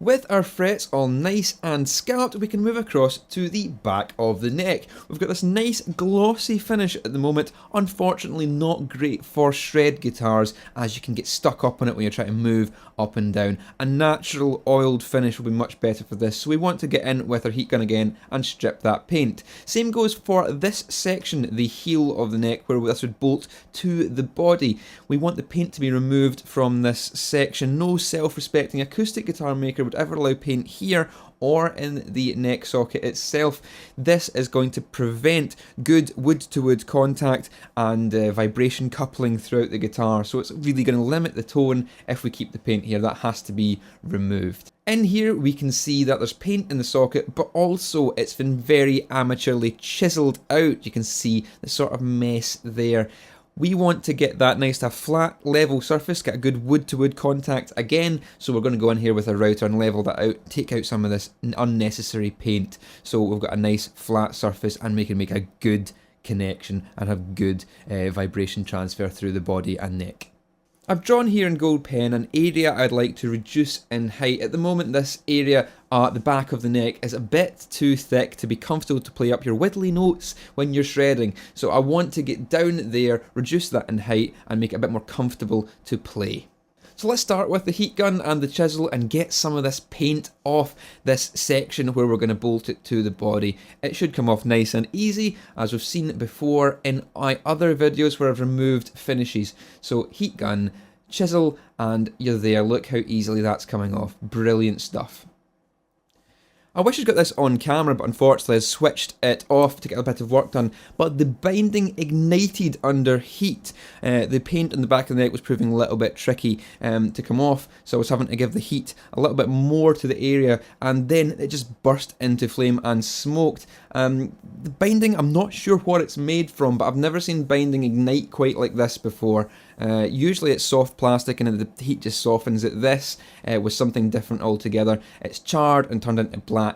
With our frets all nice and scalloped, we can move across to the back of the neck. We've got this nice glossy finish at the moment, unfortunately not great for shred guitars as you can get stuck up on it when you're trying to move up and down. A natural oiled finish will be much better for this, so we want to get in with our heat gun again and strip that paint. Same goes for this section, the heel of the neck, where this would bolt to the body. We want the paint to be removed from this section. No self-respecting acoustic guitar maker would ever allow paint here or in the neck socket itself. This is going to prevent good wood-to-wood contact and vibration coupling throughout the guitar, so it's really going to limit the tone if we keep the paint here. That has to be removed. In here we can see that there's paint in the socket, but also it's been very amateurly chiselled out. You can see the sort of mess there. We want to get that nice to a flat, level surface, get a good wood-to-wood contact again, so we're going to go in here with a router and level that out, take out some of this unnecessary paint, so we've got a nice flat surface and we can make a good connection and have good vibration transfer through the body and neck. I've drawn here in gold pen an area I'd like to reduce in height. At the moment this area at the back of the neck is a bit too thick to be comfortable to play up your widdly notes when you're shredding. So I want to get down there, reduce that in height and make it a bit more comfortable to play. So let's start with the heat gun and the chisel and get some of this paint off this section where we're going to bolt it to the body. It should come off nice and easy, as we've seen before in my other videos where I've removed finishes. So heat gun, chisel, and you're there. Look how easily that's coming off. Brilliant stuff. I wish I'd got this on camera, but unfortunately I switched it off to get a bit of work done. But the binding ignited under heat. The paint on the back of the neck was proving a little bit tricky to come off, so I was having to give the heat a little bit more to the area, and then it just burst into flame and smoked. The binding, I'm not sure what it's made from, but I've never seen binding ignite quite like this before. Usually it's soft plastic and the heat just softens it. This was something different altogether. It's charred and turned into black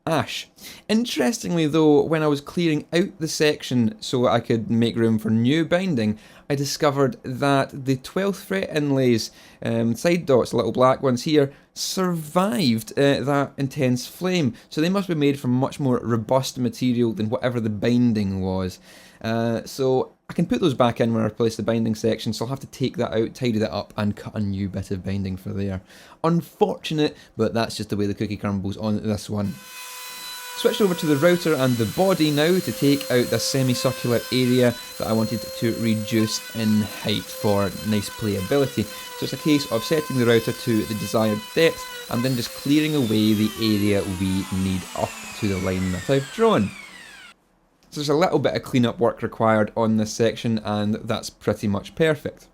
ash. Interestingly though, when I was clearing out the section so I could make room for new binding, I discovered that the 12th fret inlays, side dots, little black ones here, survived that intense flame. So they must be made from much more robust material than whatever the binding was. So I can put those back in when I replace the binding section, so I'll have to take that out, tidy that up, and cut a new bit of binding for there. Unfortunate, but that's just the way the cookie crumbles on this one. Switched over to the router and the body now to take out this semicircular area that I wanted to reduce in height for nice playability. So it's a case of setting the router to the desired depth and then just clearing away the area we need up to the line that I've drawn. So there's a little bit of cleanup work required on this section, and that's pretty much perfect.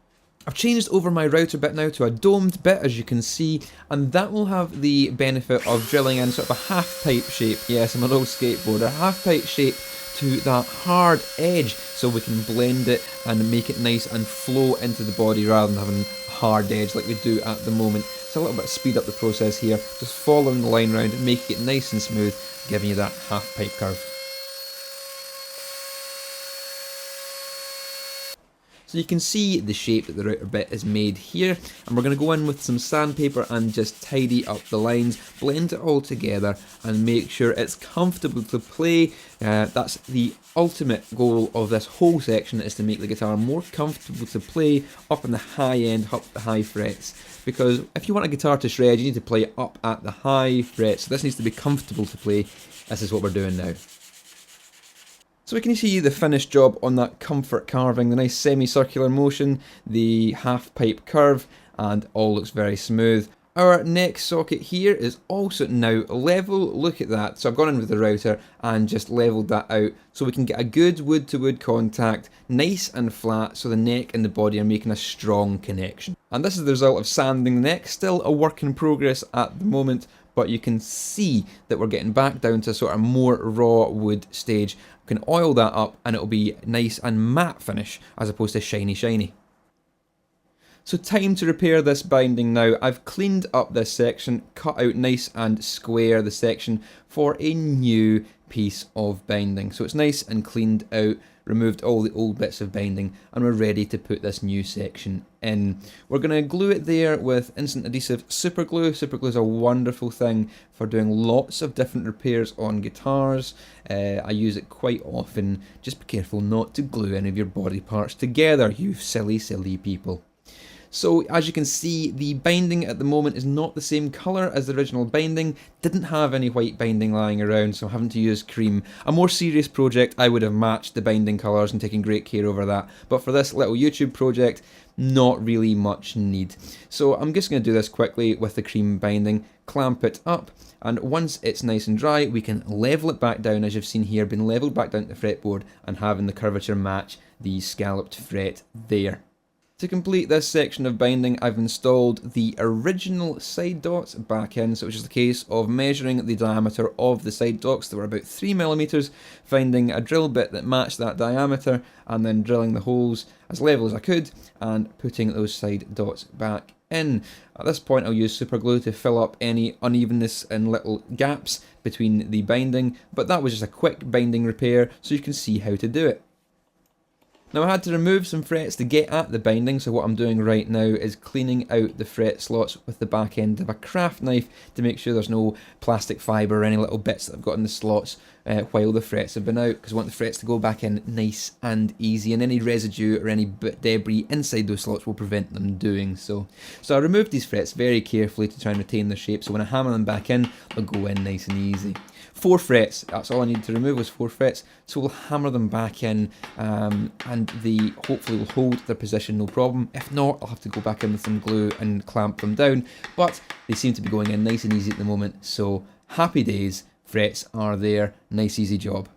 I've changed over my router bit now to a domed bit, as you can see, and that will have the benefit of drilling in sort of a half pipe shape. Yes, I'm an old skateboarder. Half pipe shape to that hard edge, so we can blend it and make it nice and flow into the body rather than having a hard edge like we do at the moment. It's a little bit of speed up the process here, just following the line round and making it nice and smooth, giving you that half pipe curve. So you can see the shape that the router bit is made here, and we're going to go in with some sandpaper and just tidy up the lines, blend it all together and make sure it's comfortable to play. That's the ultimate goal of this whole section, is to make the guitar more comfortable to play up in the high end, up the high frets. Because if you want a guitar to shred, you need to play up at the high frets. So this needs to be comfortable to play. This is what we're doing now. So we can see the finished job on that comfort carving, the nice semicircular motion, the half pipe curve, and all looks very smooth. Our neck socket here is also now level. Look at that. So I've gone in with the router and just leveled that out so we can get a good wood to wood contact, nice and flat, so the neck and the body are making a strong connection. And this is the result of sanding the neck. Still a work in progress at the moment, but you can see that we're getting back down to sort of more raw wood stage. We can oil that up and it'll be nice and matte finish as opposed to shiny. So time to repair this binding now. I've cleaned up this section, cut out nice and square the section for a new piece of binding. So it's nice and cleaned out, removed all the old bits of binding, and we're ready to put this new section in. We're going to glue it there with instant adhesive super glue. Super glue is a wonderful thing for doing lots of different repairs on guitars. I use it quite often. Just be careful not to glue any of your body parts together, you silly, silly people. So as you can see, the binding at the moment is not the same colour as the original binding. Didn't have any white binding lying around, so I'm having to use cream. A more serious project, I would have matched the binding colours and taken great care over that. But for this little YouTube project, not really much need. So I'm just going to do this quickly with the cream binding, clamp it up, and once it's nice and dry, we can level it back down, as you've seen here, been levelled back down to the fretboard and having the curvature match the scalloped fret there. To complete this section of binding, I've installed the original side dots back in, so it was just a case of measuring the diameter of the side dots. They were about 3mm, finding a drill bit that matched that diameter, and then drilling the holes as level as I could, and putting those side dots back in. At this point, I'll use super glue to fill up any unevenness and little gaps between the binding, but that was just a quick binding repair, so you can see how to do it. Now I had to remove some frets to get at the binding, so what I'm doing right now is cleaning out the fret slots with the back end of a craft knife to make sure there's no plastic fibre or any little bits that I've got in the slots while the frets have been out, because I want the frets to go back in nice and easy, and any residue or any debris inside those slots will prevent them doing so. So I removed these frets very carefully to try and retain their shape, so when I hammer them back in, they'll go in nice and easy. 4 frets, that's all I needed to remove was 4 frets, so we'll hammer them back in and they hopefully will hold their position no problem. If not, I'll have to go back in with some glue and clamp them down, but they seem to be going in nice and easy at the moment, so happy days, frets are there, nice easy job.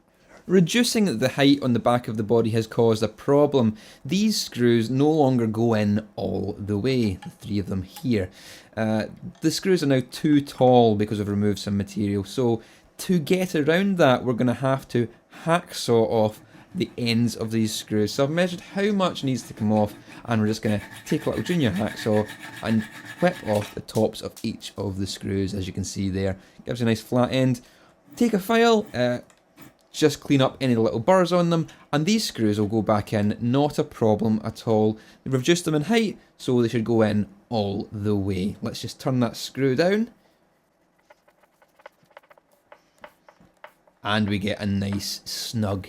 Reducing the height on the back of the body has caused a problem. These screws no longer go in all the way, the 3 of them here. The screws are now too tall because I've removed some material, so to get around that, we're going to have to hacksaw off the ends of these screws. So I've measured how much needs to come off, and we're just going to take a little junior hacksaw and whip off the tops of each of the screws, as you can see there. Gives a nice flat end. Take a file, just clean up any little burrs on them, and these screws will go back in, not a problem at all. They've reduced them in height, so they should go in all the way. Let's just turn that screw down. And we get a nice snug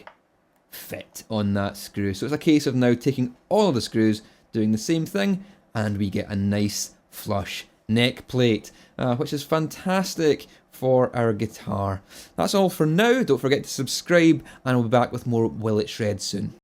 fit on that screw. So it's a case of now taking all of the screws, doing the same thing, and we get a nice flush neck plate, which is fantastic for our guitar. That's all for now. Don't forget to subscribe, and I'll be back with more Will It Shred soon.